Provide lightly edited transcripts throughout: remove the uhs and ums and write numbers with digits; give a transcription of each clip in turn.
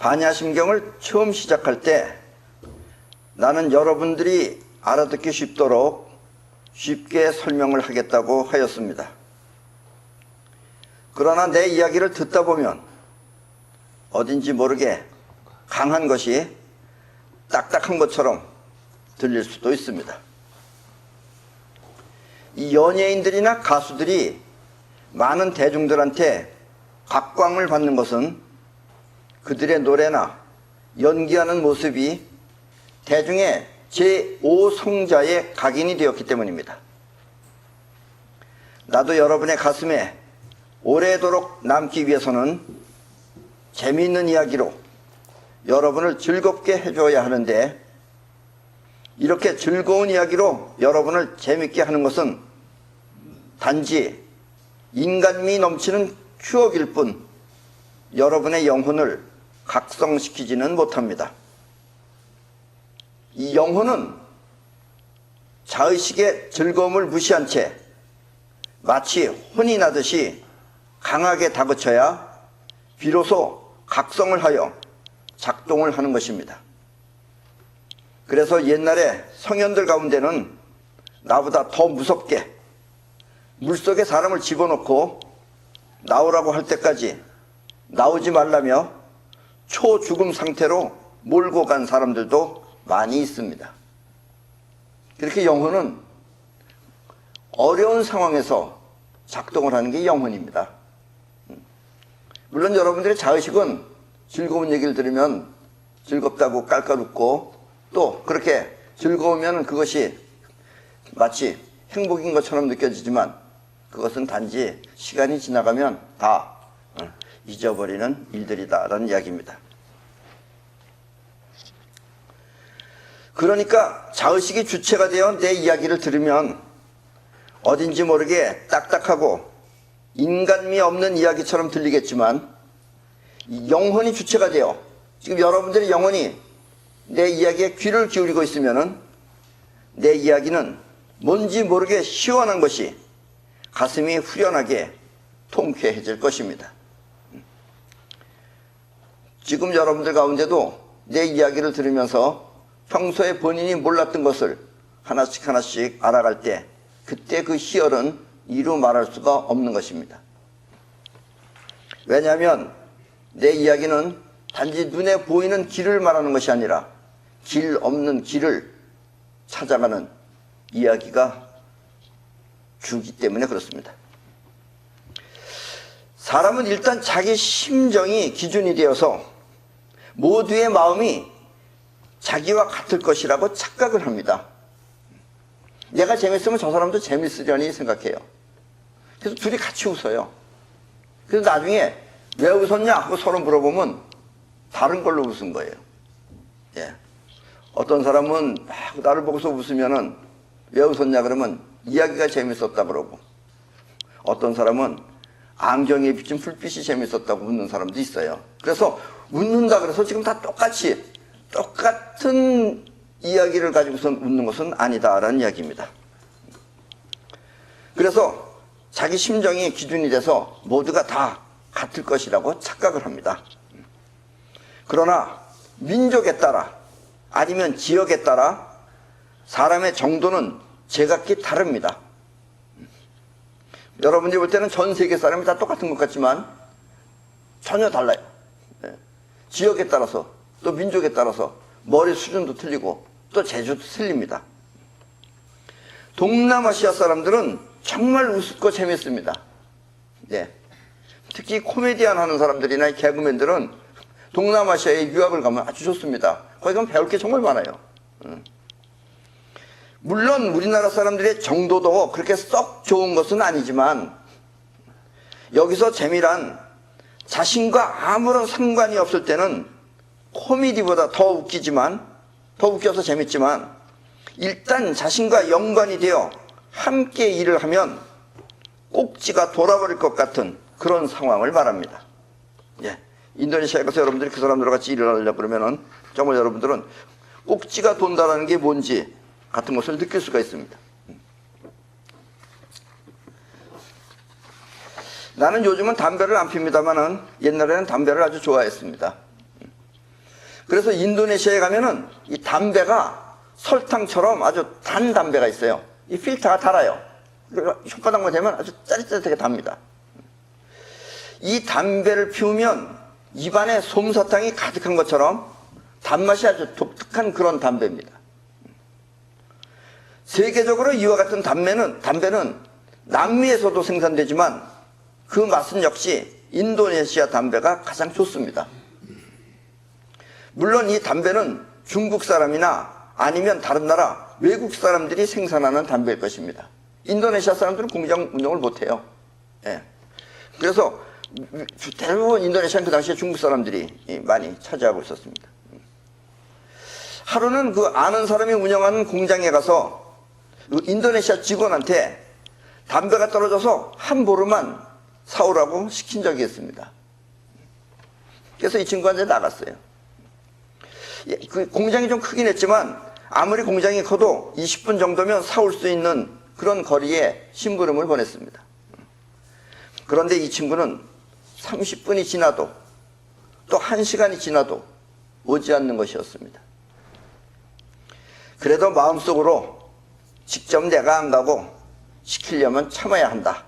반야심경을 처음 시작할 때 나는 여러분들이 알아듣기 쉽도록 쉽게 설명을 하겠다고 하였습니다. 그러나 내 이야기를 듣다 보면 어딘지 모르게 강한 것이 딱딱한 것처럼 들릴 수도 있습니다. 이 연예인들이나 가수들이 많은 대중들한테 각광을 받는 것은 그들의 노래나 연기하는 모습이 대중의 제5성자의 각인이 되었기 때문입니다. 나도 여러분의 가슴에 오래도록 남기 위해서는 재미있는 이야기로 여러분을 즐겁게 해줘야 하는데, 이렇게 즐거운 이야기로 여러분을 재밌게 하는 것은 단지 인간미 넘치는 추억일 뿐 여러분의 영혼을 각성시키지는 못합니다. 이 영혼은 자의식의 즐거움을 무시한 채 마치 혼이 나듯이 강하게 다그쳐야 비로소 각성을 하여 작동을 하는 것입니다. 그래서 옛날에 성현들 가운데는 나보다 더 무섭게 물속에 사람을 집어넣고 나오라고 할 때까지 나오지 말라며 초죽음 상태로 몰고 간 사람들도 많이 있습니다. 그렇게 영혼은 어려운 상황에서 작동을 하는 게 영혼입니다. 물론 여러분들의 자의식은 즐거운 얘기를 들으면 즐겁다고 깔깔 웃고, 또 그렇게 즐거우면 그것이 마치 행복인 것처럼 느껴지지만 그것은 단지 시간이 지나가면 다 잊어버리는 일들이다라는 이야기입니다. 그러니까 자의식이 주체가 되어 내 이야기를 들으면 어딘지 모르게 딱딱하고 인간미 없는 이야기처럼 들리겠지만, 영혼이 주체가 되어 지금 여러분들의 영혼이 내 이야기에 귀를 기울이고 있으면은 내 이야기는 뭔지 모르게 시원한 것이 가슴이 후련하게 통쾌해질 것입니다. 지금 여러분들 가운데도 내 이야기를 들으면서 평소에 본인이 몰랐던 것을 하나씩 하나씩 알아갈 때 그때 그 희열은 이루 말할 수가 없는 것입니다. 왜냐하면 내 이야기는 단지 눈에 보이는 길을 말하는 것이 아니라 길 없는 길을 찾아가는 이야기가 주기 때문에 그렇습니다. 사람은 일단 자기 심정이 기준이 되어서 모두의 마음이 자기와 같을 것이라고 착각을 합니다. 내가 재밌으면 저 사람도 재밌으려니 생각해요. 그래서 둘이 같이 웃어요. 그래서 나중에 왜 웃었냐 하고 서로 물어보면 다른 걸로 웃은 거예요. 예. 어떤 사람은 막 나를 보고서 웃으면은 왜 웃었냐 그러면 이야기가 재밌었다 그러고, 어떤 사람은 안경에 비친 불빛이 재밌었다고 웃는 사람도 있어요. 그래서 웃는다 그래서 지금 다 똑같은 이야기를 가지고서 웃는 것은 아니다라는 이야기입니다. 그래서 자기 심정이 기준이 돼서 모두가 다 같을 것이라고 착각을 합니다. 그러나 민족에 따라 아니면 지역에 따라 사람의 정도는 제각기 다릅니다. 여러분들이 볼 때는 전 세계 사람이 다 똑같은 것 같지만 전혀 달라요. 지역에 따라서 또 민족에 따라서 머리 수준도 틀리고 또 재주도 틀립니다. 동남아시아 사람들은 정말 웃고 재밌습니다. 예. 특히 코미디언 하는 사람들이나 개그맨들은 동남아시아에 유학을 가면 아주 좋습니다. 거기 가면 배울 게 정말 많아요. 물론 우리나라 사람들의 정도도 그렇게 썩 좋은 것은 아니지만, 여기서 재미란 자신과 아무런 상관이 없을 때는 코미디보다 더 웃겨서 재밌지만, 일단 자신과 연관이 되어 함께 일을 하면 꼭지가 돌아버릴 것 같은 그런 상황을 말합니다. 예. 인도네시아에 가서 여러분들이 그 사람들과 같이 일을 하려고 그러면은 정말 여러분들은 꼭지가 돈다라는 게 뭔지 같은 것을 느낄 수가 있습니다. 나는 요즘은 담배를 안 핍니다만은 옛날에는 담배를 아주 좋아했습니다. 그래서 인도네시아에 가면은 이 담배가 설탕처럼 아주 단 담배가 있어요. 이 필터가 달아요. 그리고 혓바닥만 대면 아주 짜릿짜릿하게 답니다. 이 담배를 피우면 입안에 솜사탕이 가득한 것처럼 단맛이 아주 독특한 그런 담배입니다. 세계적으로 이와 같은 담배는 남미에서도 생산되지만 그 맛은 역시 인도네시아 담배가 가장 좋습니다. 물론 이 담배는 중국 사람이나 아니면 다른 나라 외국 사람들이 생산하는 담배일 것입니다. 인도네시아 사람들은 공장 운영을 못해요. 예. 그래서 대부분 인도네시아는 그 당시에 중국 사람들이 많이 차지하고 있었습니다. 하루는 그 아는 사람이 운영하는 공장에 가서 그 인도네시아 직원한테 담배가 떨어져서 한 보루만 사오라고 시킨 적이 있습니다. 그래서 이 친구한테 나갔어요. 그 공장이 좀 크긴 했지만 아무리 공장이 커도 20분 정도면 사올 수 있는 그런 거리에 심부름을 보냈습니다. 그런데 이 친구는 30분이 지나도 또 1시간이 지나도 오지 않는 것이었습니다. 그래도 마음속으로 직접 내가 안 가고 시키려면 참아야 한다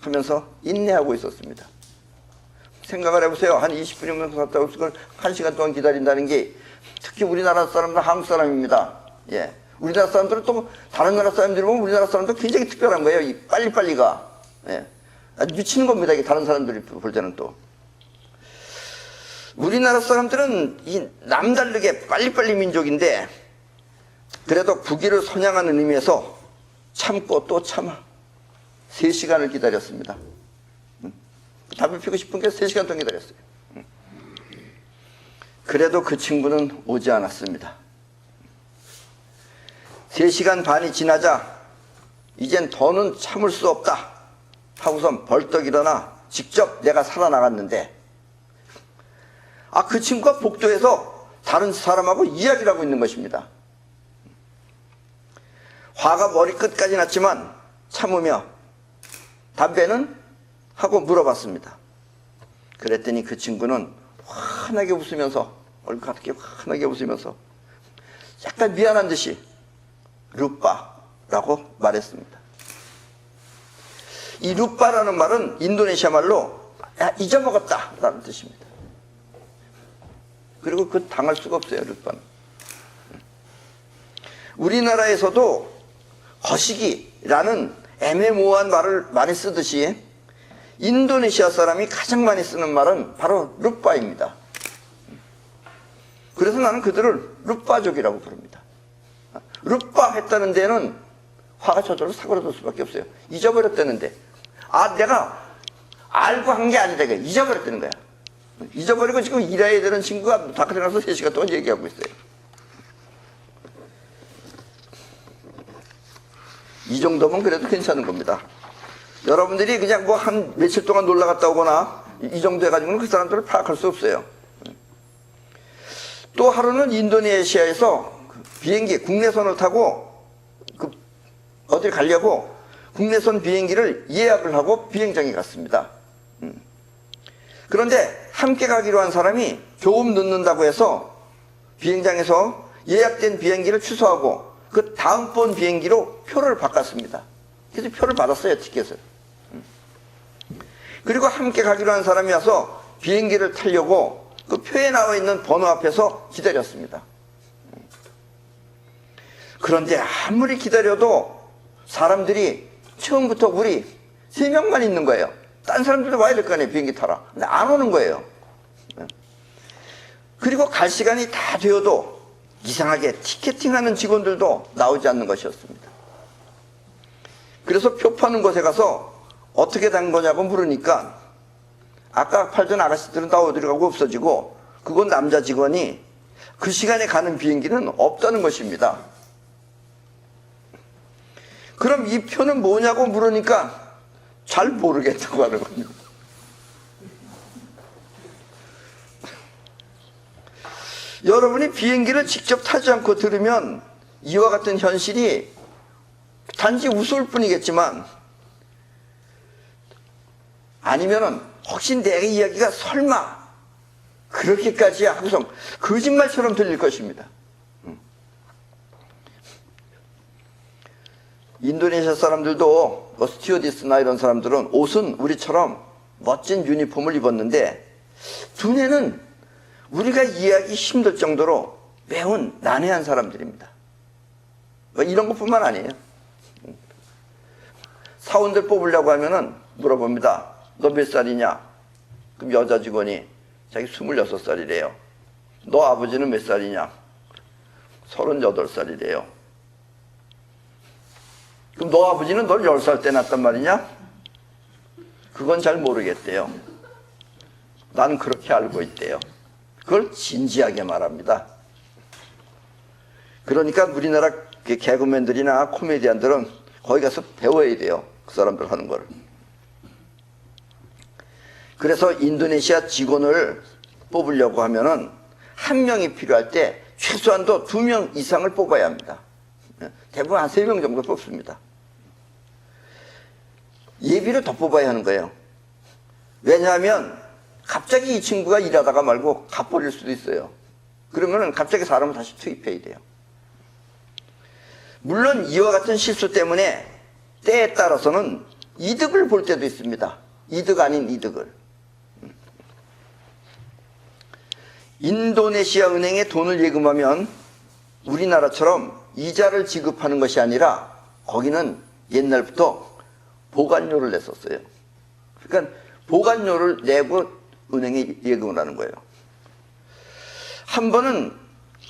하면서 인내하고 있었습니다. 생각을 해보세요. 한 20분이면 갔다 올 걸 1시간 동안 기다린다는 게 특히 우리나라 사람들, 한국 사람입니다. 예. 우리나라 사람들은 또 다른 나라 사람들이 보면 우리나라 사람들 굉장히 특별한 거예요. 이 빨리빨리가. 예. 아주 미치는 겁니다. 이게 다른 사람들이 볼 때는 또. 우리나라 사람들은 이 남다르게 빨리빨리 민족인데 그래도 국위를 선양하는 의미에서 참고 또 참아 3시간을 기다렸습니다. 담배 피우고 싶은 게 3시간 동안 기다렸어요. 그래도 그 친구는 오지 않았습니다. 3시간 반이 지나자 이젠 더는 참을 수 없다 하고선 벌떡 일어나 직접 내가 살아나갔는데 그 친구가 복도에서 다른 사람하고 이야기를 하고 있는 것입니다. 화가 머리끝까지 났지만 참으며 담배는? 하고 물어봤습니다. 그랬더니 그 친구는 환하게 웃으면서 얼굴 가득히 환하게 웃으면서 약간 미안한 듯이 루빠라고 말했습니다. 이 루빠라는 말은 인도네시아 말로 잊어먹었다 라는 뜻입니다. 그리고 그 당할 수가 없어요. 루빠는. 우리나라에서도 거시기라는 애매모호한 말을 많이 쓰듯이 인도네시아 사람이 가장 많이 쓰는 말은 바로 루빠입니다. 그래서 나는 그들을 루빠족이라고 부릅니다. 루빠 했다는 데는 화가 저절로 사그라들 수밖에 없어요. 잊어버렸다는데 내가 알고 한 게 아니다. 잊어버렸다는 거야. 잊어버리고 지금 일해야 되는 친구가 바깥에 나가서 3시간 동안 얘기하고 있어요. 이 정도면 그래도 괜찮은 겁니다. 여러분들이 그냥 뭐 한 며칠 동안 놀러 갔다 오거나 이 정도 해가지고는 그 사람들을 파악할 수 없어요. 또 하루는 인도네시아에서 비행기, 국내선을 타고 어딜 가려고 국내선 비행기를 예약을 하고 비행장에 갔습니다. 그런데 함께 가기로 한 사람이 조금 늦는다고 해서 비행장에서 예약된 비행기를 취소하고 그 다음번 비행기로 표를 바꿨습니다. 그래서 표를 받았어요, 티켓을. 그리고 함께 가기로 한 사람이 와서 비행기를 타려고 그 표에 나와 있는 번호 앞에서 기다렸습니다. 그런데 아무리 기다려도 사람들이 처음부터 우리 3명만 있는 거예요. 딴 사람들도 와야 될 거 아니에요, 비행기 타라. 근데 안 오는 거예요. 그리고 갈 시간이 다 되어도 이상하게 티켓팅하는 직원들도 나오지 않는 것이었습니다. 그래서 표 파는 곳에 가서 어떻게 된 거냐고 물으니까 아까 팔던 아가씨들은 다 어디로 가고 없어지고 그건 남자 직원이 그 시간에 가는 비행기는 없다는 것입니다. 그럼 이 표는 뭐냐고 물으니까 잘 모르겠다고 하는 거예요. 여러분이 비행기를 직접 타지 않고 들으면 이와 같은 현실이 단지 우스울 뿐이겠지만 아니면은 혹시 내 이야기가 설마 그렇게까지 하고서 거짓말처럼 들릴 것입니다. 인도네시아 사람들도 스튜어디스나 이런 사람들은 옷은 우리처럼 멋진 유니폼을 입었는데 두뇌는 우리가 이해하기 힘들 정도로 매우 난해한 사람들입니다. 이런 것뿐만 아니에요. 사원들 뽑으려고 하면은 물어봅니다. 너 몇 살이냐? 그럼 여자 직원이 자기 26살이래요. 너 아버지는 몇 살이냐? 38살이래요. 그럼 너 아버지는 널 10살 때 낳았단 말이냐? 그건 잘 모르겠대요. 나는 그렇게 알고 있대요. 그걸 진지하게 말합니다. 그러니까 우리나라 개그맨들이나 코미디언들은 거기 가서 배워야 돼요. 그 사람들 하는 걸. 그래서 인도네시아 직원을 뽑으려고 하면은 한 명이 필요할 때 최소한도 2명 이상을 뽑아야 합니다. 대부분 한 3명 정도 뽑습니다. 예비로 더 뽑아야 하는 거예요. 왜냐하면 갑자기 이 친구가 일하다가 말고 가버릴 수도 있어요. 그러면은 갑자기 사람을 다시 투입해야 돼요. 물론 이와 같은 실수 때문에 때에 따라서는 이득을 볼 때도 있습니다. 이득 아닌 이득을. 인도네시아 은행에 돈을 예금하면 우리나라처럼 이자를 지급하는 것이 아니라 거기는 옛날부터 보관료를 냈었어요. 그러니까 보관료를 내고 은행에 예금을 하는 거예요. 한 번은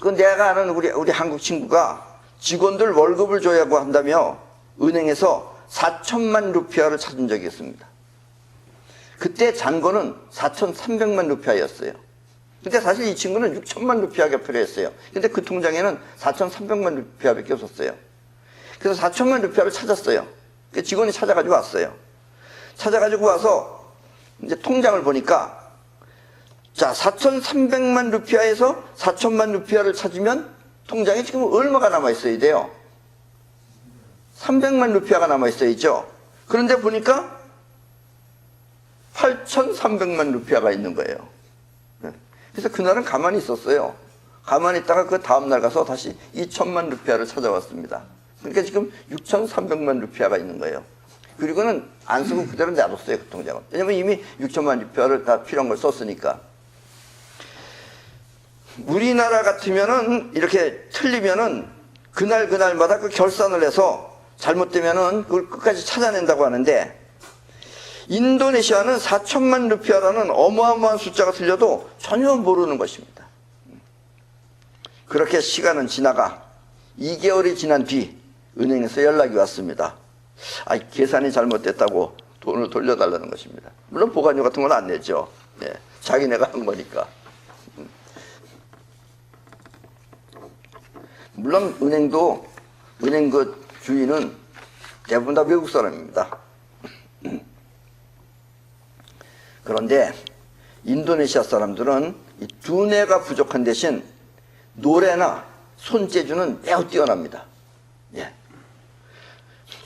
그 내가 아는 우리 한국 친구가 직원들 월급을 줘야고 한다며 은행에서 4천만 루피아를 찾은 적이 있습니다. 그때 잔고는 4,300만 루피아였어요. 근데 사실 이 친구는 6천만 루피아가 필요했어요. 근데 그 통장에는 4,300만 루피아밖에 없었어요. 그래서 4천만 루피아를 찾았어요. 그 직원이 찾아가지고 왔어요. 찾아가지고 와서 이제 통장을 보니까 자, 4,300만 루피아에서 4천만 루피아를 찾으면 통장에 지금 얼마가 남아있어야 돼요? 300만 루피아가 남아있어야죠. 그런데 보니까 8,300만 루피아가 있는 거예요. 그래서 그날은 가만히 있었어요. 가만히 있다가 그 다음날 가서 다시 2천만 루피아를 찾아왔습니다. 그러니까 지금 6,300만 루피아가 있는 거예요. 그리고는 안 쓰고 그대로 놔뒀어요, 그 통장은. 왜냐면 이미 6천만 루피아를 다 필요한 걸 썼으니까. 우리나라 같으면은 이렇게 틀리면은 그날마다 그 결산을 해서 잘못되면은 그걸 끝까지 찾아낸다고 하는데 인도네시아는 4천만 루피아라는 어마어마한 숫자가 틀려도 전혀 모르는 것입니다. 그렇게 시간은 지나가 2개월이 지난 뒤 은행에서 연락이 왔습니다. 계산이 잘못됐다고 돈을 돌려달라는 것입니다. 물론 보관료 같은 건 안 내죠. 네, 자기네가 한 거니까. 물론 은행 그 주인은 대부분 다 외국 사람입니다. 그런데 인도네시아 사람들은 이 두뇌가 부족한 대신 노래나 손재주는 매우 뛰어납니다. 예.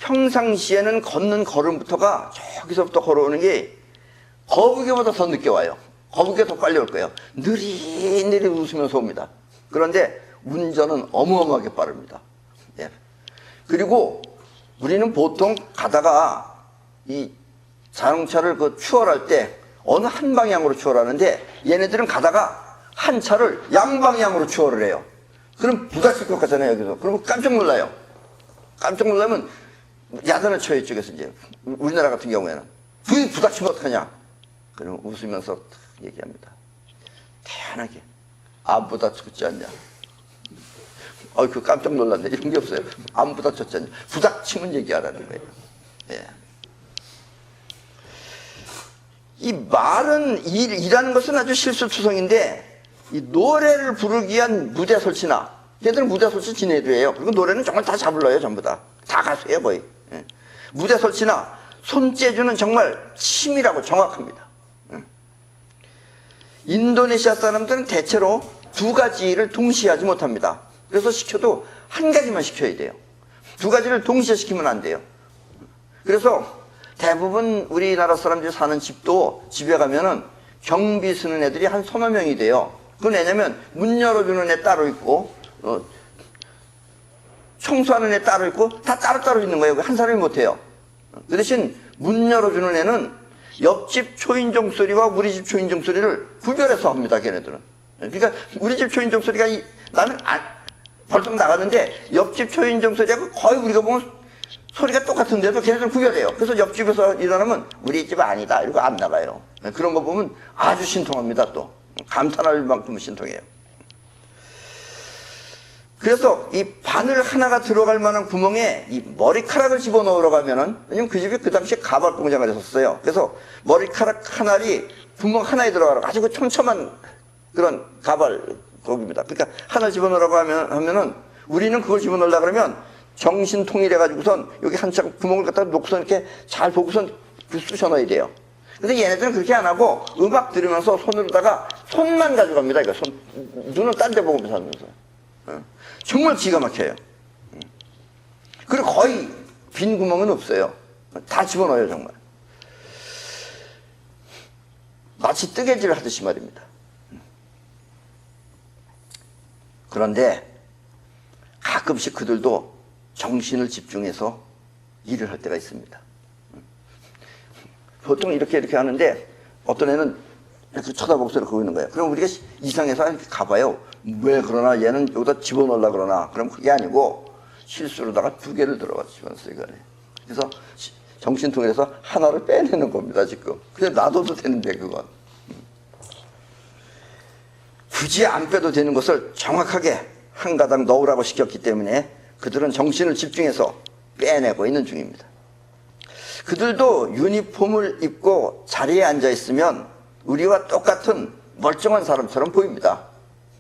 평상시에는 걷는 걸음부터가 저기서부터 걸어오는 게 거북이보다 더 늦게 와요. 거북이가 더 빨리 올 거예요. 느리느리 웃으면서 옵니다. 그런데 운전은 어마어마하게 빠릅니다. 예. 그리고 우리는 보통 가다가 이 자동차를 추월할 때 어느 한 방향으로 추월하는데 얘네들은 가다가 한 차를 양방향으로 추월을 해요. 그럼 부딪힐 것 같잖아요, 여기서. 그러면 깜짝 놀라요. 깜짝 놀라면 야단을 쳐요, 이쪽에서 이제. 우리나라 같은 경우에는. 부딪히면 어떡하냐? 그럼 웃으면서 얘기합니다. 태연하게. 안 부딪혔지 않냐? 그 깜짝 놀랐네. 이런 게 없어요. 안 부딪혔지 않냐? 부딪히면 얘기하라는 거예요. 예. 이 말은 일하는 것은 아주 실수투성인데 이 노래를 부르기 위한 무대 설치나 얘들은 무대 설치 지네도 해요. 그리고 노래는 정말 다 잘 불러요. 전부 다 가수예요 거의. 예. 무대 설치나 손재주는 정말 치밀하고 정확합니다. 인도네시아 사람들은 대체로 2가지를 동시에 하지 못합니다. 그래서 시켜도 한 가지만 시켜야 돼요. 2가지를 동시에 시키면 안 돼요. 그래서 대부분 우리나라 사람들이 사는 집도 집에 가면은 경비 쓰는 애들이 한 서너 명이 돼요. 그건 왜냐면 문 열어주는 애 따로 있고 청소하는 애 따로 있고 다 따로따로 있는 거예요. 한 사람이 못해요. 그 대신 문 열어주는 애는 옆집 초인종 소리와 우리 집 초인종 소리를 구별해서 합니다. 걔네들은. 그러니까 우리 집 초인종 소리가 나는 벌떡 나갔는데 옆집 초인종 소리하고 거의 우리가 보면 소리가 똑같은데도 걔네들은 구별해요. 그래서 옆집에서 일어나면 우리 집 아니다 이러고 안 나가요. 그런 거 보면 아주 신통합니다. 또 감탄할 만큼 신통해요. 그래서 이 바늘 하나가 들어갈 만한 구멍에 이 머리카락을 집어넣으러 가면은, 왜냐면 그 집이 그 당시에 가발 공장을 했었어요. 그래서 머리카락 하나리 구멍 하나에 들어가라고 아주 그 촘촘한 그런 가발 거기입니다. 그러니까 하나 집어넣으라고 하면은 우리는 그걸 집어넣으려고 그러면 정신통일해가지고선 여기 한참 구멍을 갖다 놓고선 이렇게 잘 보고선 쑤셔 넣어야 돼요. 근데 얘네들은 그렇게 안 하고 음악 들으면서 손으로다가 손만 가져갑니다. 이거 눈은 딴 데 보고 하면서. 정말 기가 막혀요. 그리고 거의 빈 구멍은 없어요. 다 집어넣어요, 정말. 마치 뜨개질을 하듯이 말입니다. 그런데 가끔씩 그들도 정신을 집중해서 일을 할 때가 있습니다. 보통 이렇게 하는데 어떤 애는 이렇게 쳐다보고서 이렇게 있는 거예요. 그럼 우리가 이상해서 이렇게 가봐요. 왜 그러나 얘는 여기다 집어넣으려고 그러나. 그럼 그게 아니고 실수로다가 두 개를 들어가서 집어넣었어요. 이거를. 그래서 정신통일해서 하나를 빼내는 겁니다. 지금. 그냥 놔둬도 되는데 그건. 굳이 안 빼도 되는 것을 정확하게 한 가닥 넣으라고 시켰기 때문에 그들은 정신을 집중해서 빼내고 있는 중입니다. 그들도 유니폼을 입고 자리에 앉아 있으면 우리와 똑같은 멀쩡한 사람처럼 보입니다.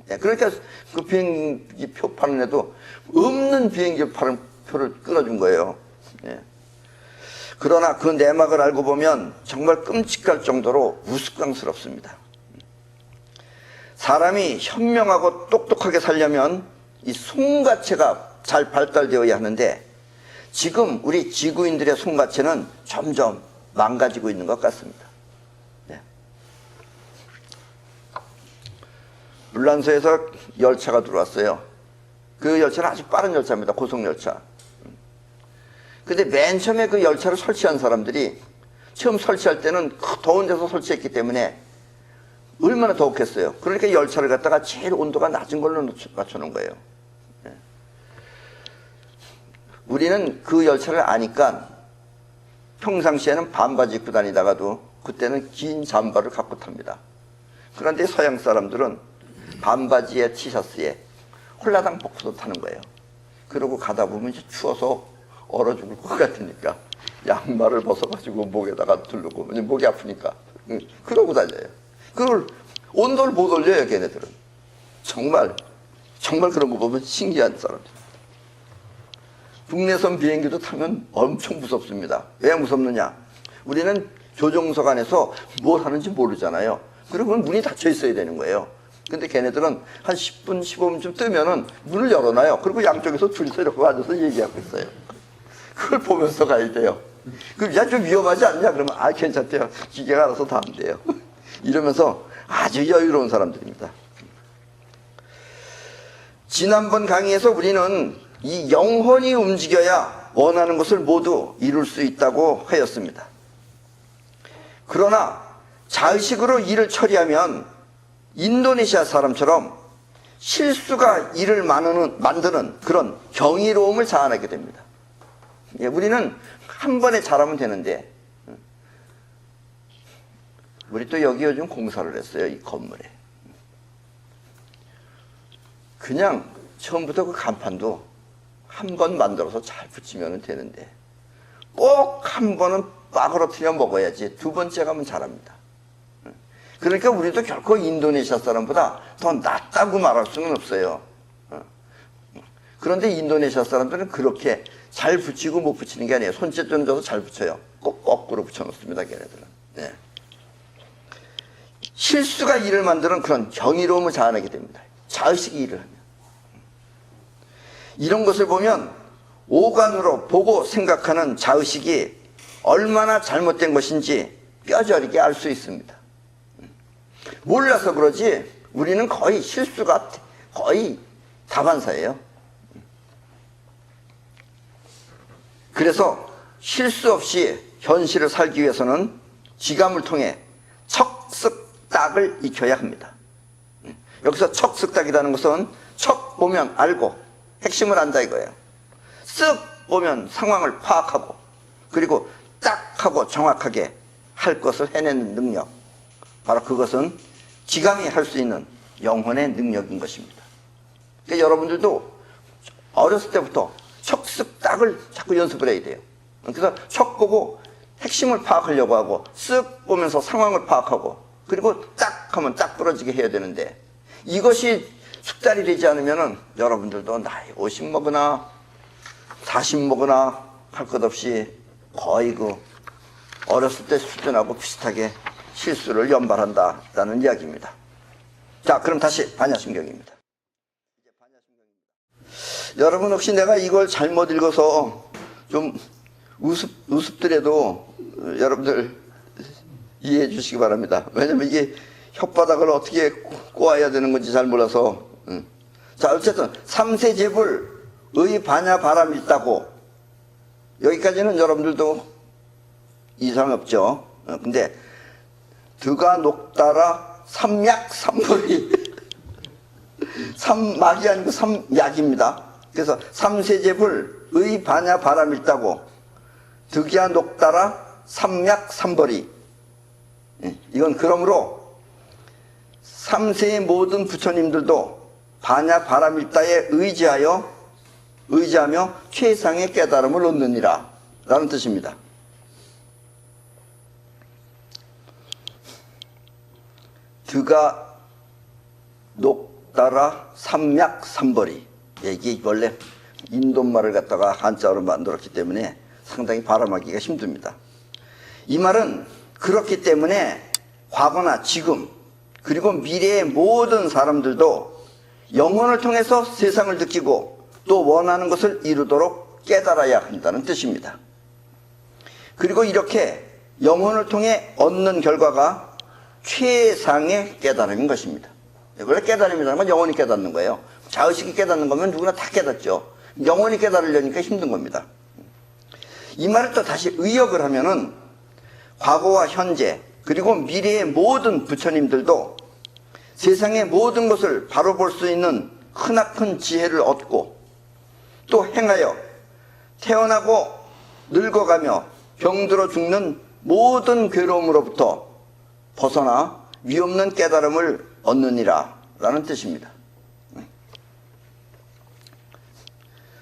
그러니까 그 비행기 표 파는 애도 없는 비행기 표를 끊어준 거예요. 그러나 그 내막을 알고 보면 정말 끔찍할 정도로 우스꽝스럽습니다. 사람이 현명하고 똑똑하게 살려면 이 손가체가 잘 발달되어야 하는데 지금 우리 지구인들의 손가체는 점점 망가지고 있는 것 같습니다. 물란서에서 열차가 들어왔어요. 그 열차는 아주 빠른 열차입니다. 고속열차. 근데 맨 처음에 그 열차를 설치한 사람들이 처음 설치할 때는 더운 데서 설치했기 때문에 얼마나 더웠겠어요. 그러니까 열차를 갖다가 제일 온도가 낮은 걸로 맞춰놓은 거예요. 우리는 그 열차를 아니까 평상시에는 반바지 입고 다니다가도 그때는 긴 잠바를 갖고 탑니다. 그런데 서양 사람들은 반바지에 티셔츠에 홀라당 벗고서 타는 거예요. 그러고 가다 보면 이제 추워서 얼어 죽을 것 같으니까 양말을 벗어가지고 목에다가 두르고 목이 아프니까 그러고 다녀요. 그걸 온도를 못 올려요, 걔네들은. 정말 그런 거 보면 신기한 사람들. 국내선 비행기도 타면 엄청 무섭습니다. 왜 무섭느냐? 우리는 조종석 안에서 뭘 하는지 모르잖아요. 그러면 문이 닫혀 있어야 되는 거예요. 근데 걔네들은 한 10분, 15분쯤 뜨면은 문을 열어놔요. 그리고 양쪽에서 둘이서 이렇게 앉아서 얘기하고 있어요. 그걸 보면서 가야 돼요. 그럼 야, 좀 위험하지 않냐? 그러면 아, 괜찮대요. 기계가 알아서 다 한대요. 이러면서 아주 여유로운 사람들입니다. 지난번 강의에서 우리는 이 영혼이 움직여야 원하는 것을 모두 이룰 수 있다고 하였습니다. 그러나 자의식으로 일을 처리하면 인도네시아 사람처럼 실수가 일을 만드는 그런 경이로움을 자아내게 됩니다. 우리는 한 번에 잘하면 되는데, 우리 또 여기 요즘 공사를 했어요. 이 건물에. 그냥 처음부터 그 간판도 한 번 만들어서 잘 붙이면 되는데 꼭 한 번은 빠그러뜨려 먹어야지 두 번째 가면 잘합니다. 그러니까 우리도 결코 인도네시아 사람보다 더 낫다고 말할 수는 없어요. 그런데 인도네시아 사람들은 그렇게 잘 붙이고 못 붙이는 게 아니에요. 손재주는 줘서 잘 붙여요. 꼭 거꾸로 붙여놓습니다, 걔네들은. 네. 실수가 일을 만드는 그런 경이로움을 자아내게 됩니다. 자의식이 일을 하면. 이런 것을 보면 오감으로 보고 생각하는 자의식이 얼마나 잘못된 것인지 뼈저리게 알 수 있습니다. 몰라서 그러지 우리는 거의 실수가 거의 다반사예요. 그래서 실수 없이 현실을 살기 위해서는 지감을 통해 척쓱딱을 익혀야 합니다. 여기서 척쓱딱이라는 것은 척 보면 알고 핵심을 안다 이거예요. 쓱 보면 상황을 파악하고 그리고 딱 하고 정확하게 할 것을 해내는 능력, 바로 그것은 지감이 할 수 있는 영혼의 능력인 것입니다. 그러니까 여러분들도 어렸을 때부터 척쓱딱을 자꾸 연습을 해야 돼요. 그래서 척 보고 핵심을 파악하려고 하고 쓱 보면서 상황을 파악하고 그리고 딱 하면 딱 부러지게 해야 되는데, 이것이 숙달이 되지 않으면 여러분들도 나이 50 먹으나 40 먹으나 할 것 없이 거의 그 어렸을 때 수준하고 비슷하게 실수를 연발한다라는 이야기입니다. 자, 그럼 다시 반야심경입니다. 여러분 혹시 내가 이걸 잘못 읽어서 좀 우습더라도 여러분들 이해해 주시기 바랍니다. 왜냐면 이게 혓바닥을 어떻게 꼬아야 되는 건지 잘 몰라서. 자, 어쨌든 3세 제불의 반야 바람 있다고, 여기까지는 여러분들도 이상 없죠. 근데 드가 녹다라 삼약 삼불이 삼막이 아니고 삼약입니다. 그래서 3세 제불의 반야 바람 있다고 득이야 녹다라 삼약 삼벌이, 이건 그러므로 3세의 모든 부처님들도 반야 바람일다에 의지하며 최상의 깨달음을 얻느니라 라는 뜻입니다. 드가 녹다라 삼약 삼벌이, 이게 원래 인도말을 갖다가 한자어로 만들었기 때문에 상당히 발음하기가 힘듭니다. 이 말은 그렇기 때문에 과거나 지금 그리고 미래의 모든 사람들도 영혼을 통해서 세상을 느끼고 또 원하는 것을 이루도록 깨달아야 한다는 뜻입니다. 그리고 이렇게 영혼을 통해 얻는 결과가 최상의 깨달음인 것입니다. 원래 깨달음이라는 건 영혼이 깨닫는 거예요. 자의식이 깨닫는 거면 누구나 다 깨닫죠. 영혼이 깨달으려니까 힘든 겁니다. 이 말을 또 다시 의역을 하면은 과거와 현재 그리고 미래의 모든 부처님들도 세상의 모든 것을 바로 볼 수 있는 크나큰 지혜를 얻고 또 행하여 태어나고 늙어가며 병들어 죽는 모든 괴로움으로부터 벗어나 위없는 깨달음을 얻느니라 라는 뜻입니다.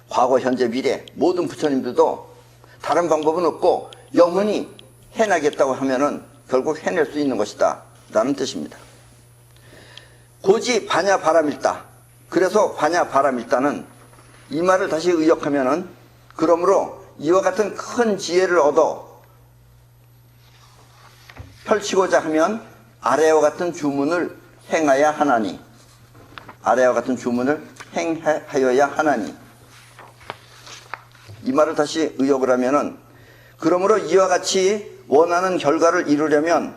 과거, 현재, 미래 모든 부처님들도 다른 방법은 없고 영원히 해나겠다고 하면은 결국 해낼 수 있는 것이다 라는 뜻입니다. 고지 반야 바람일다. 그래서 반야 바람일다는 이 말을 다시 의역하면은 그러므로 이와 같은 큰 지혜를 얻어 펼치고자 하면 아래와 같은 주문을 행하여야 하나니, 아래와 같은 주문을 행하여야 하나니, 이 말을 다시 의역을 하면은 그러므로 이와 같이 원하는 결과를 이루려면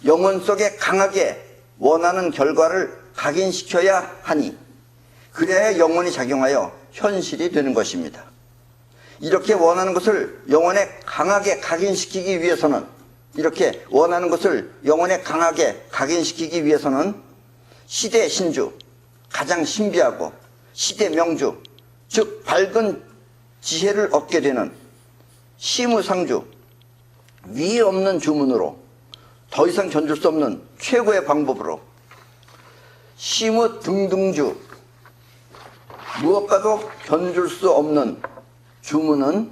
영혼 속에 강하게 원하는 결과를 각인시켜야 하니 그래야 영혼이 작용하여 현실이 되는 것입니다. 이렇게 원하는 것을 영혼에 강하게 각인시키기 위해서는, 이렇게 원하는 것을 영혼에 강하게 각인시키기 위해서는 시대 신주, 가장 신비하고 시대 명주, 즉 밝은 지혜를 얻게 되는 시무상주, 위 없는 주문으로 더 이상 견줄 수 없는 최고의 방법으로 시무 등등주, 무엇과도 견줄 수 없는 주문은,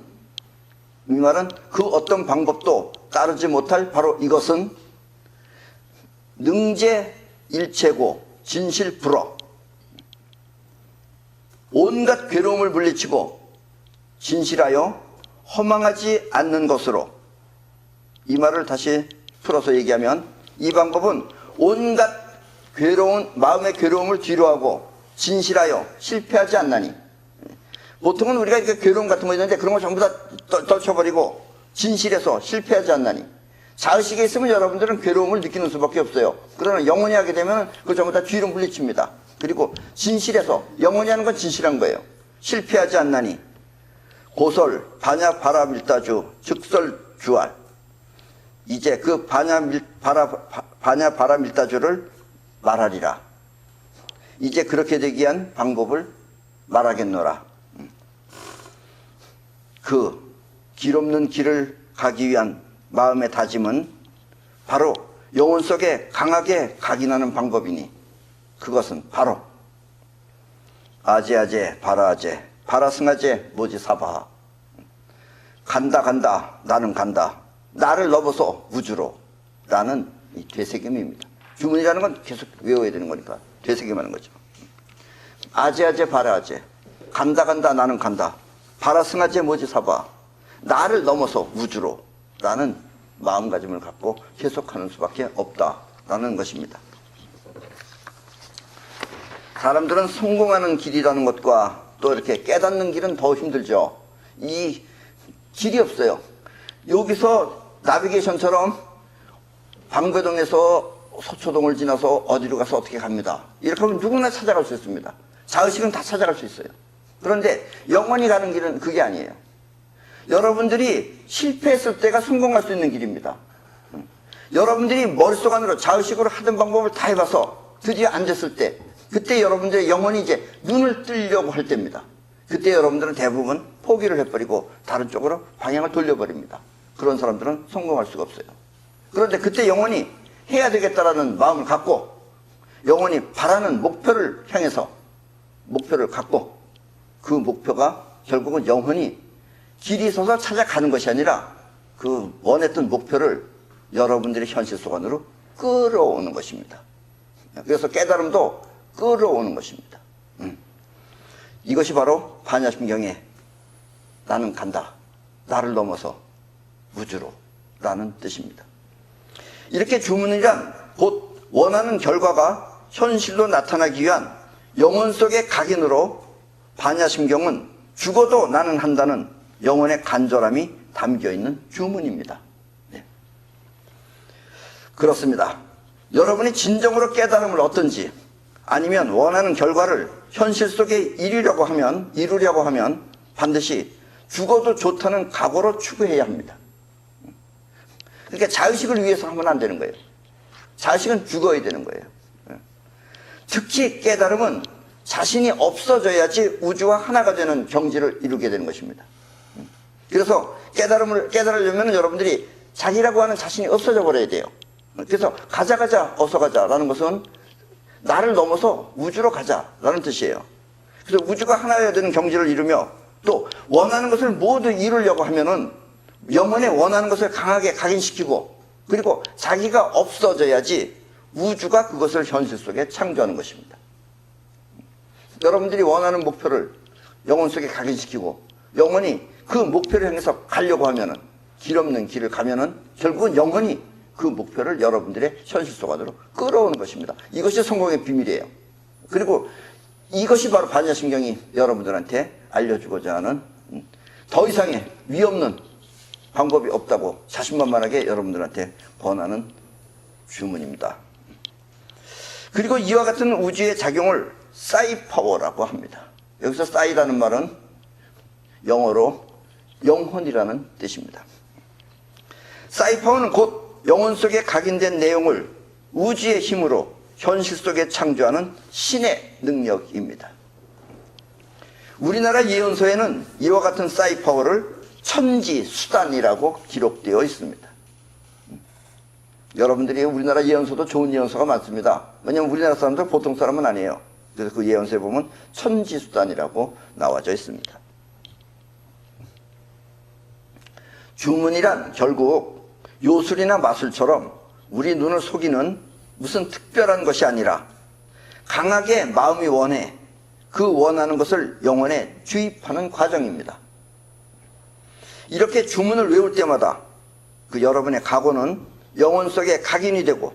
이 말은 그 어떤 방법도 따르지 못할 바로 이것은 능제 일체고 진실불허, 온갖 괴로움을 물리치고 진실하여 허망하지 않는 것으로, 이 말을 다시 풀어서 얘기하면 이 방법은 온갖 괴로운 마음의 괴로움을 뒤로하고 진실하여 실패하지 않나니, 보통은 우리가 이렇게 괴로움 같은 거 있는데 그런 거 전부 다 떨쳐버리고 진실해서 실패하지 않나니, 자의식에 있으면 여러분들은 괴로움을 느끼는 수밖에 없어요. 그러나 영원히 하게 되면 그걸 전부 다 뒤로 물리칩니다. 그리고 진실에서, 영원히 하는 건 진실한 거예요. 실패하지 않나니 고설 반야 바라밀다주 즉설주알. 이제 그 반야 바라밀다주를 말하리라. 이제 그렇게 되기 위한 방법을 말하겠노라. 그 길 없는 길을 가기 위한 마음의 다짐은 바로 영혼 속에 강하게 각인하는 방법이니 그것은 바로 아제아제 바라아제 바라승아제 모지사바. 간다 나는 간다. 나를 넘어서 우주로. 나는 이 되새김입니다. 주문이라는 건 계속 외워야 되는 거니까 되새김하는 거죠. 아제아제 바라아제 간다 나는 간다. 바라승아제 모지사바. 나를 넘어서 우주로. 라는 마음가짐을 갖고 계속하는 수밖에 없다라는 것입니다. 사람들은 성공하는 길이라는 것과 또 이렇게 깨닫는 길은 더 힘들죠. 이 길이 없어요. 여기서 나비게이션처럼 방배동에서 서초동을 지나서 어디로 가서 어떻게 갑니다. 이렇게 하면 누구나 찾아갈 수 있습니다. 자의식은 다 찾아갈 수 있어요. 그런데 영원히 가는 길은 그게 아니에요. 여러분들이 실패했을 때가 성공할 수 있는 길입니다. 여러분들이 머릿속 안으로 자의식으로 하던 방법을 다 해봐서 드디어 앉았을 때, 그때 여러분들의 영혼이 이제 눈을 뜨려고 할 때입니다. 그때 여러분들은 대부분 포기를 해버리고 다른 쪽으로 방향을 돌려버립니다. 그런 사람들은 성공할 수가 없어요. 그런데 그때 영혼이 해야 되겠다라는 마음을 갖고, 영혼이 바라는 목표를 향해서 목표를 갖고, 그 목표가 결국은 영혼이 길이 서서 찾아가는 것이 아니라 그 원했던 목표를 여러분들의 현실 속 안으로 끌어오는 것입니다. 그래서 깨달음도 끌어오는 것입니다. 이것이 바로 반야심경의 나는 간다, 나를 넘어서 우주로 라는 뜻입니다. 이렇게 주문이란 곧 원하는 결과가 현실로 나타나기 위한 영혼 속의 각인으로 반야심경은 죽어도 나는 한다는 영혼의 간절함이 담겨있는 주문입니다. 네. 그렇습니다. 여러분이 진정으로 깨달음을 얻든지 아니면 원하는 결과를 현실 속에 이루려고 하면 반드시 죽어도 좋다는 각오로 추구해야 합니다. 그러니까 자의식을 위해서 하면 안 되는 거예요. 자의식은 죽어야 되는 거예요. 특히 깨달음은 자신이 없어져야지 우주와 하나가 되는 경지를 이루게 되는 것입니다. 그래서 깨달으려면 여러분들이 자기라고 하는 자신이 없어져 버려야 돼요. 그래서 가자 어서 가자라는 것은 나를 넘어서 우주로 가자라는 뜻이에요. 그래서 우주가 하나여야 되는 경지를 이루며 또 원하는 것을 모두 이루려고 하면은 영혼의 원하는 것을 강하게 각인시키고 그리고 자기가 없어져야지 우주가 그것을 현실 속에 창조하는 것입니다. 여러분들이 원하는 목표를 영혼 속에 각인시키고 영혼이 그 목표를 향해서 가려고 하면은 길 없는 길을 가면은 결국은 영혼이 그 목표를 여러분들의 현실 속 안으로 끌어오는 것입니다. 이것이 성공의 비밀이에요. 그리고 이것이 바로 반야심경이 여러분들한테 알려주고자 하는 더 이상의 위없는 방법이 없다고 자신만만하게 여러분들한테 권하는 주문입니다. 그리고 이와 같은 우주의 작용을 사이파워라고 합니다. 여기서 사이라는 말은 영어로 영혼이라는 뜻입니다. 사이파워는 곧 영혼 속에 각인된 내용을 우주의 힘으로 현실 속에 창조하는 신의 능력입니다. 우리나라 예언서에는 이와 같은 사이파워를 천지수단이라고 기록되어 있습니다. 여러분들이 우리나라 예언서도 좋은 예언서가 많습니다. 왜냐하면 우리나라 사람들 보통 사람은 아니에요. 그래서 그 예언서에 보면 천지수단이라고 나와져 있습니다. 주문이란 결국 요술이나 마술처럼 우리 눈을 속이는 무슨 특별한 것이 아니라 강하게 마음이 원해 그 원하는 것을 영혼에 주입하는 과정입니다. 이렇게 주문을 외울 때마다 그 여러분의 각오는 영혼 속에 각인이 되고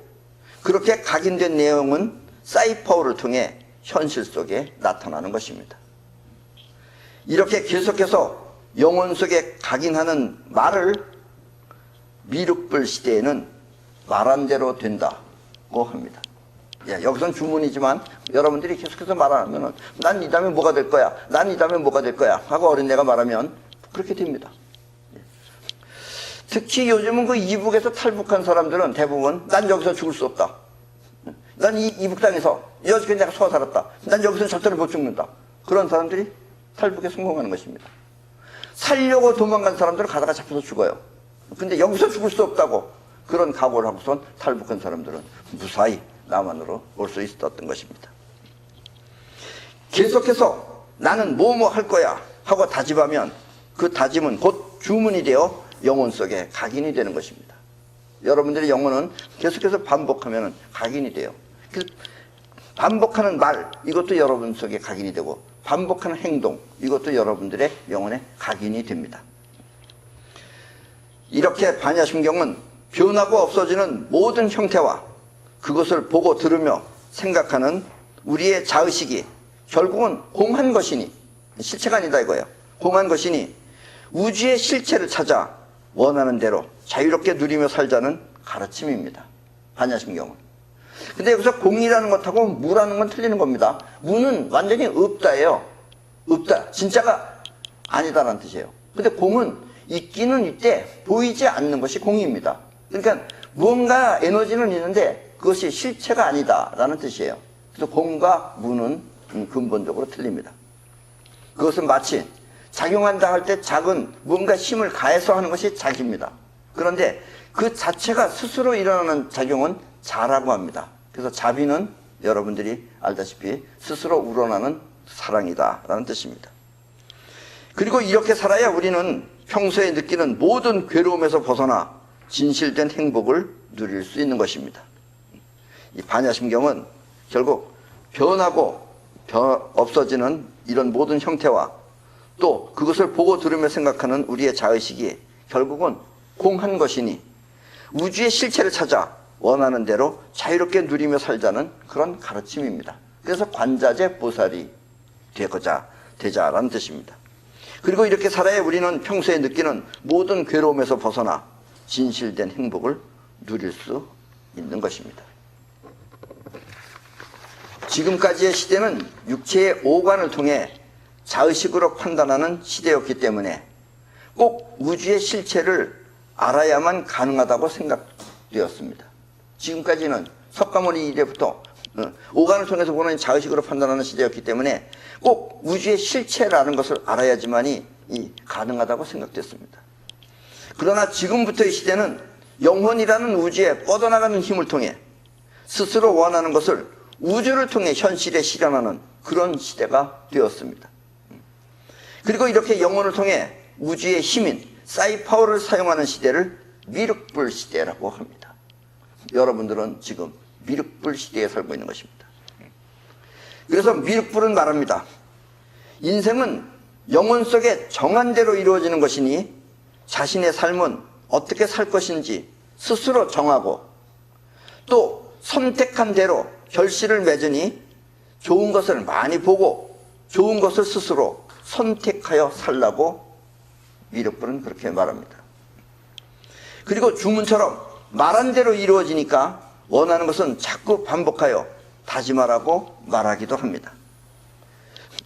그렇게 각인된 내용은 사이파워를 통해 현실 속에 나타나는 것입니다. 이렇게 계속해서 영혼 속에 각인하는 말을 미륵불 시대에는 말한 대로 된다고 합니다. 예, 여기선 주문이지만 여러분들이 계속해서 말하면은 난 이 다음에 뭐가 될 거야, 난 이 다음에 뭐가 될 거야 하고 어린애가 말하면 그렇게 됩니다. 예. 특히 요즘은 그 이북에서 탈북한 사람들은 대부분 난 여기서 죽을 수 없다, 난 이 이북 땅에서 여지까지 내가 소화 살았다, 난 여기서 절대로 못 죽는다, 그런 사람들이 탈북에 성공하는 것입니다. 살려고 도망간 사람들은 가다가 잡혀서 죽어요. 근데 여기서 죽을 수 없다고 그런 각오를 하고선 탈북한 사람들은 무사히 남한으로 올 수 있었던 것입니다. 계속해서 나는 뭐뭐 할 거야 하고 다짐하면 그 다짐은 곧 주문이 되어 영혼 속에 각인이 되는 것입니다. 여러분들의 영혼은 계속해서 반복하면 각인이 돼요. 그래서 반복하는 말, 이것도 여러분 속에 각인이 되고 반복하는 행동, 이것도 여러분들의 영혼에 각인이 됩니다. 이렇게 반야심경은 변하고 없어지는 모든 형태와 그것을 보고 들으며 생각하는 우리의 자의식이 결국은 공한 것이니, 실체가 아니다 이거예요. 공한 것이니 우주의 실체를 찾아 원하는 대로 자유롭게 누리며 살자는 가르침입니다. 반야심경은. 근데 여기서 공이라는 것하고 무라는 건 틀리는 겁니다. 무는 완전히 없다예요. 없다, 진짜가 아니다라는 뜻이에요. 근데 공은 있기는 있대 보이지 않는 것이 공입니다. 그러니까 무언가 에너지는 있는데 그것이 실체가 아니다라는 뜻이에요. 그래서 공과 무는 근본적으로 틀립니다. 그것은 마치 작용한다 할 때 작은 무언가 힘을 가해서 하는 것이 작입니다. 그런데 그 자체가 스스로 일어나는 작용은 자라고 합니다. 그래서 자비는 여러분들이 알다시피 스스로 우러나는 사랑이다라는 뜻입니다. 그리고 이렇게 살아야 우리는 평소에 느끼는 모든 괴로움에서 벗어나 진실된 행복을 누릴 수 있는 것입니다. 이 반야심경은 결국 변하고 없어지는 이런 모든 형태와 또 그것을 보고 들으며 생각하는 우리의 자의식이 결국은 공한 것이니 우주의 실체를 찾아 원하는 대로 자유롭게 누리며 살자는 그런 가르침입니다. 그래서 관자재 보살이 되자라는 뜻입니다. 그리고 이렇게 살아야 우리는 평소에 느끼는 모든 괴로움에서 벗어나 진실된 행복을 누릴 수 있는 것입니다. 지금까지의 시대는 육체의 오관을 통해 자의식으로 판단하는 시대였기 때문에 꼭 우주의 실체를 알아야만 가능하다고 생각되었습니다. 지금까지는 석가모니 이래부터 오관을 통해서 보는 자의식으로 판단하는 시대였기 때문에 꼭 우주의 실체라는 것을 알아야지만이 가능하다고 생각됐습니다. 그러나 지금부터의 시대는 영혼이라는 우주에 뻗어나가는 힘을 통해 스스로 원하는 것을 우주를 통해 현실에 실현하는 그런 시대가 되었습니다. 그리고 이렇게 영혼을 통해 우주의 힘인 사이파워를 사용하는 시대를 미륵불 시대라고 합니다. 여러분들은 지금 미륵불 시대에 살고 있는 것입니다. 그래서 미륵불은 말합니다. 인생은 영혼 속에 정한 대로 이루어지는 것이니 자신의 삶은 어떻게 살 것인지 스스로 정하고 또 선택한 대로 결실을 맺으니 좋은 것을 많이 보고 좋은 것을 스스로 선택하여 살라고 미륵불은 그렇게 말합니다. 그리고 주문처럼 말한 대로 이루어지니까 원하는 것은 자꾸 반복하여 다짐하라고 말하기도 합니다.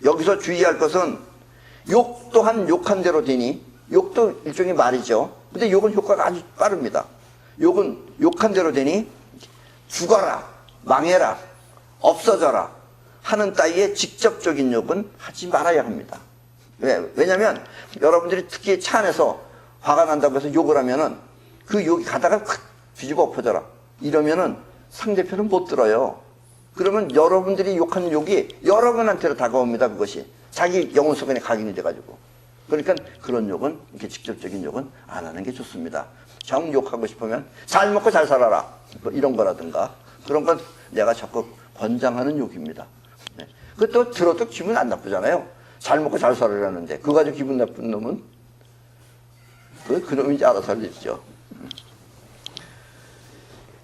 여기서 주의할 것은 욕 또한 욕한 대로 되니, 욕도 일종의 말이죠. 근데 욕은 효과가 아주 빠릅니다. 욕은 욕한 대로 되니 죽어라, 망해라, 없어져라 하는 따위의 직접적인 욕은 하지 말아야 합니다. 왜냐하면 여러분들이 특히 차 안에서 화가 난다고 해서 욕을 하면은 그 욕이 가다가 확 뒤집어 엎어져라 이러면은 상대편은 못 들어요. 그러면 여러분들이 욕하는 욕이 여러분한테로 다가옵니다. 그것이 자기 영혼 속에 각인이 돼가지고. 그러니까 그런 욕은, 이렇게 직접적인 욕은 안 하는 게 좋습니다. 정 욕하고 싶으면 잘 먹고 잘 살아라 뭐 이런 거라든가 그런 건 내가 적극 권장하는 욕입니다. 네. 그것도 들어도 기분 안 나쁘잖아요. 잘 먹고 잘 살아라는데 그거 가지고 기분 나쁜 놈은 그 놈인지 알아서 하겠죠.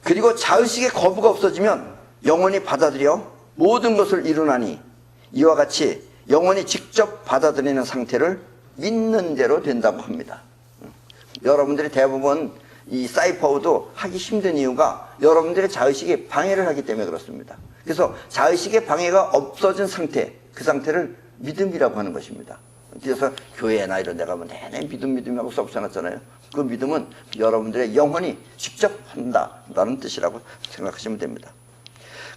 그리고 자의식의 거부가 없어지면 영혼이 받아들여 모든 것을 이루나니 이와 같이 영혼이 직접 받아들이는 상태를 믿는 대로 된다고 합니다. 여러분들이 대부분 이 사이파워도 하기 힘든 이유가 여러분들의 자의식이 방해를 하기 때문에 그렇습니다. 그래서 자의식의 방해가 없어진 상태, 그 상태를 믿음이라고 하는 것입니다. 그래서 교회나 이런 데 가면 내내 믿음하고 써붙여놨잖아요. 그 믿음은 여러분들의 영혼이 직접 한다라는 뜻이라고 생각하시면 됩니다.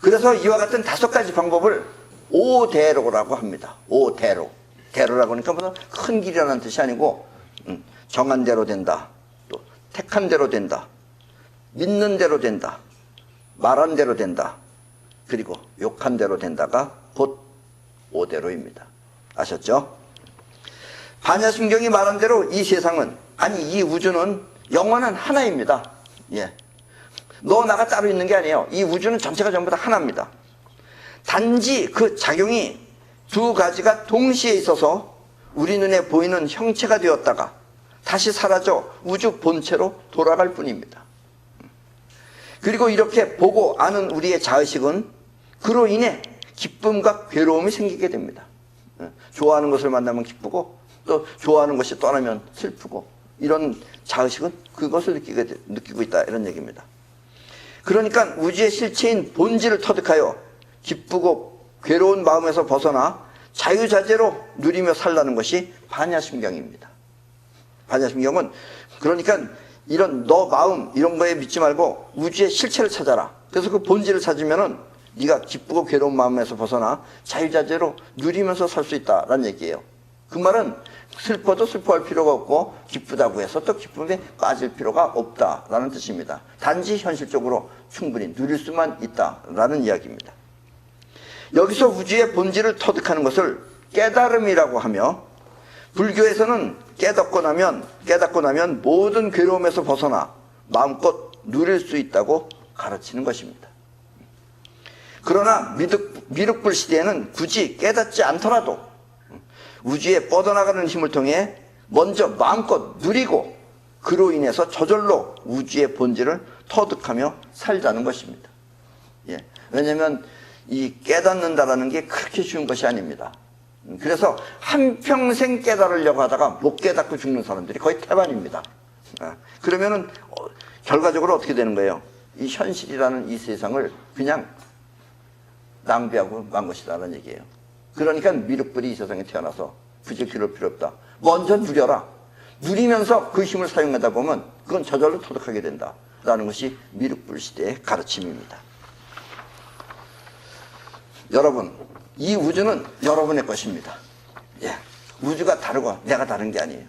그래서 이와 같은 5가지 방법을 오대로라고 합니다. 오대로. 대로라고 하니까 무슨 큰 길이라는 뜻이 아니고 정한 대로 된다. 또 택한 대로 된다. 믿는 대로 된다. 말한 대로 된다. 그리고 욕한 대로 된다가 곧 오대로입니다. 아셨죠? 반야심경이 말한 대로 이 세상은, 아니 이 우주는 영원한 하나입니다. 예. 너 나가 따로 있는 게 아니에요. 이 우주는 전체가 전부 다 하나입니다. 단지 그 작용이 2가지가 동시에 있어서 우리 눈에 보이는 형체가 되었다가 다시 사라져 우주 본체로 돌아갈 뿐입니다. 그리고 이렇게 보고 아는 우리의 자의식은 그로 인해 기쁨과 괴로움이 생기게 됩니다. 좋아하는 것을 만나면 기쁘고 또 좋아하는 것이 떠나면 슬프고, 이런 자의식은 그것을 느끼고 있다, 이런 얘기입니다. 그러니까 우주의 실체인 본질을 터득하여 기쁘고 괴로운 마음에서 벗어나 자유자재로 누리며 살라는 것이 반야심경입니다. 반야심경은 그러니까 이런 너 마음 이런 거에 믿지 말고 우주의 실체를 찾아라. 그래서 그 본질을 찾으면은 네가 기쁘고 괴로운 마음에서 벗어나 자유자재로 누리면서 살 수 있다라는 얘기예요. 그 말은 슬퍼도 슬퍼할 필요가 없고 기쁘다고 해서 또 기쁨에 빠질 필요가 없다라는 뜻입니다. 단지 현실적으로 충분히 누릴 수만 있다라는 이야기입니다. 여기서 우주의 본질을 터득하는 것을 깨달음이라고 하며, 불교에서는 깨닫고 나면 모든 괴로움에서 벗어나 마음껏 누릴 수 있다고 가르치는 것입니다. 그러나 미륵불 시대에는 굳이 깨닫지 않더라도 우주에 뻗어나가는 힘을 통해 먼저 마음껏 누리고 그로 인해서 저절로 우주의 본질을 터득하며 살자는 것입니다. 예. 왜냐하면 이 깨닫는다라는 게 그렇게 쉬운 것이 아닙니다. 그래서 한평생 깨달으려고 하다가 못 깨닫고 죽는 사람들이 거의 태반입니다. 그러면은 결과적으로 어떻게 되는 거예요? 이 현실이라는 이 세상을 그냥 낭비하고 만 것이다라는 얘기예요. 그러니까 미륵불이 이 세상에 태어나서 굳이 그럴 필요 없다. 먼저 누려라. 누리면서 그 힘을 사용하다 보면 그건 저절로 터득하게 된다라는 것이 미륵불 시대의 가르침입니다. 여러분, 이 우주는 여러분의 것입니다. 예. 우주가 다르고 내가 다른 게 아니에요.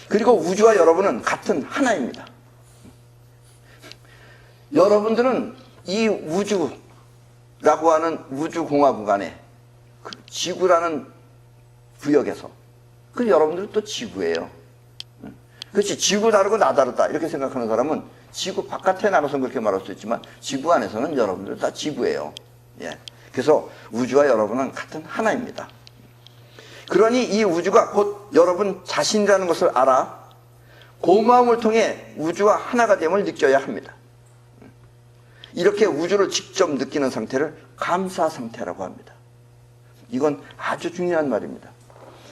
그리고 우주와 여러분은 같은 하나입니다. 여러분들은 이 우주라고 하는 우주공화국 안에 그 지구라는 구역에서, 그 여러분들은 또 지구예요. 그렇지, 지구 다르고 나 다르다 이렇게 생각하는 사람은 지구 바깥에 나가서 그렇게 말할 수 있지만 지구 안에서는 여러분들 다 지구예요. 예. 그래서 우주와 여러분은 같은 하나입니다. 그러니 이 우주가 곧 여러분 자신이라는 것을 알아 고마움을 통해 우주와 하나가 됨을 느껴야 합니다. 이렇게 우주를 직접 느끼는 상태를 감사 상태라고 합니다. 이건 아주 중요한 말입니다.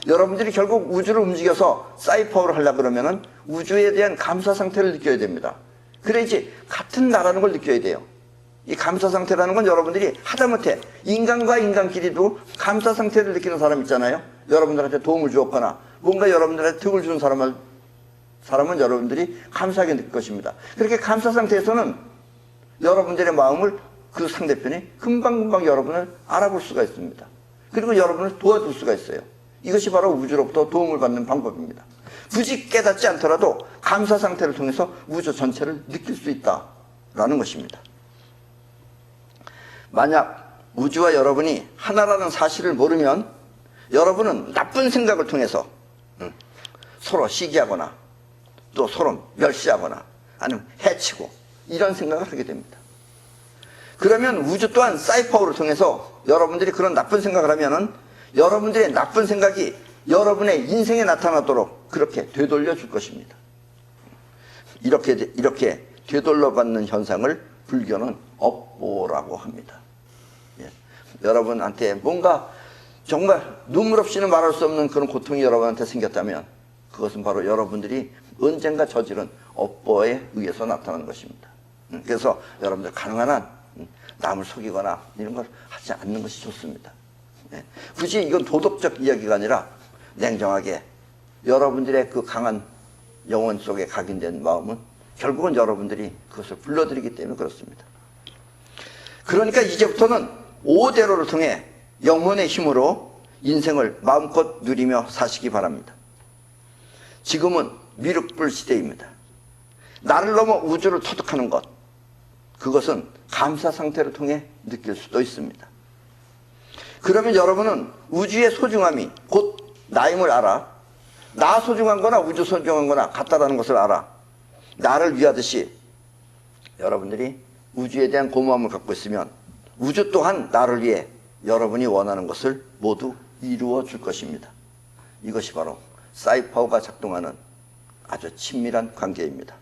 여러분들이 결국 우주를 움직여서 사이파워를 하려고 그러면은 우주에 대한 감사 상태를 느껴야 됩니다. 그래야지 같은 나라는 걸 느껴야 돼요. 이 감사 상태라는 건 여러분들이 하다못해 인간과 인간끼리도 감사 상태를 느끼는 사람 있잖아요. 여러분들한테 도움을 주었거나 뭔가 여러분들한테 득을 주는 사람은 여러분들이 감사하게 느낄 것입니다. 그렇게 감사 상태에서는 여러분들의 마음을 그 상대편이 금방금방 여러분을 알아볼 수가 있습니다. 그리고 여러분을 도와줄 수가 있어요. 이것이 바로 우주로부터 도움을 받는 방법입니다. 굳이 깨닫지 않더라도 감사 상태를 통해서 우주 전체를 느낄 수 있다라는 것입니다. 만약 우주와 여러분이 하나라는 사실을 모르면 여러분은 나쁜 생각을 통해서 서로 시기하거나 또 서로 멸시하거나 아니면 해치고 이런 생각을 하게 됩니다. 그러면 우주 또한 사이파워를 통해서 여러분들이 그런 나쁜 생각을 하면은 여러분들의 나쁜 생각이 여러분의 인생에 나타나도록 그렇게 되돌려 줄 것입니다. 이렇게 되돌려받는 현상을 불교는 업보라고 합니다. 예. 여러분한테 뭔가 정말 눈물 없이는 말할 수 없는 그런 고통이 여러분한테 생겼다면 그것은 바로 여러분들이 언젠가 저지른 업보에 의해서 나타나는 것입니다. 그래서 여러분들 가능한 한 남을 속이거나 이런 걸 하지 않는 것이 좋습니다. 굳이 이건 도덕적 이야기가 아니라 냉정하게 여러분들의 그 강한 영혼 속에 각인된 마음은 결국은 여러분들이 그것을 불러들이기 때문에 그렇습니다. 그러니까 이제부터는 5대로를 통해 영혼의 힘으로 인생을 마음껏 누리며 사시기 바랍니다. 지금은 미륵불 시대입니다. 나를 넘어 우주를 터득하는 것, 그것은 감사 상태를 통해 느낄 수도 있습니다. 그러면 여러분은 우주의 소중함이 곧 나임을 알아. 나 소중한 거나 우주 소중한 거나 같다라는 것을 알아. 나를 위하듯이 여러분들이 우주에 대한 고마움을 갖고 있으면 우주 또한 나를 위해 여러분이 원하는 것을 모두 이루어 줄 것입니다. 이것이 바로 사이파워가 작동하는 아주 친밀한 관계입니다.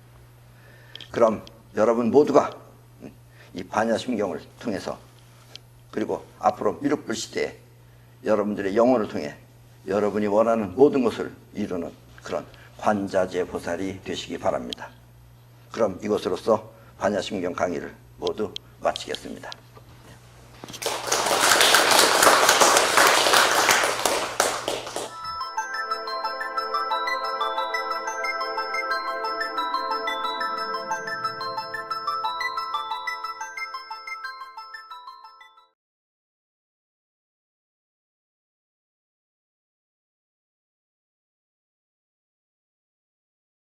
그럼 여러분 모두가 이 반야심경을 통해서 그리고 앞으로 미륵불 시대에 여러분들의 영혼을 통해 여러분이 원하는 모든 것을 이루는 그런 관자재 보살이 되시기 바랍니다. 그럼 이것으로서 반야심경 강의를 모두 마치겠습니다.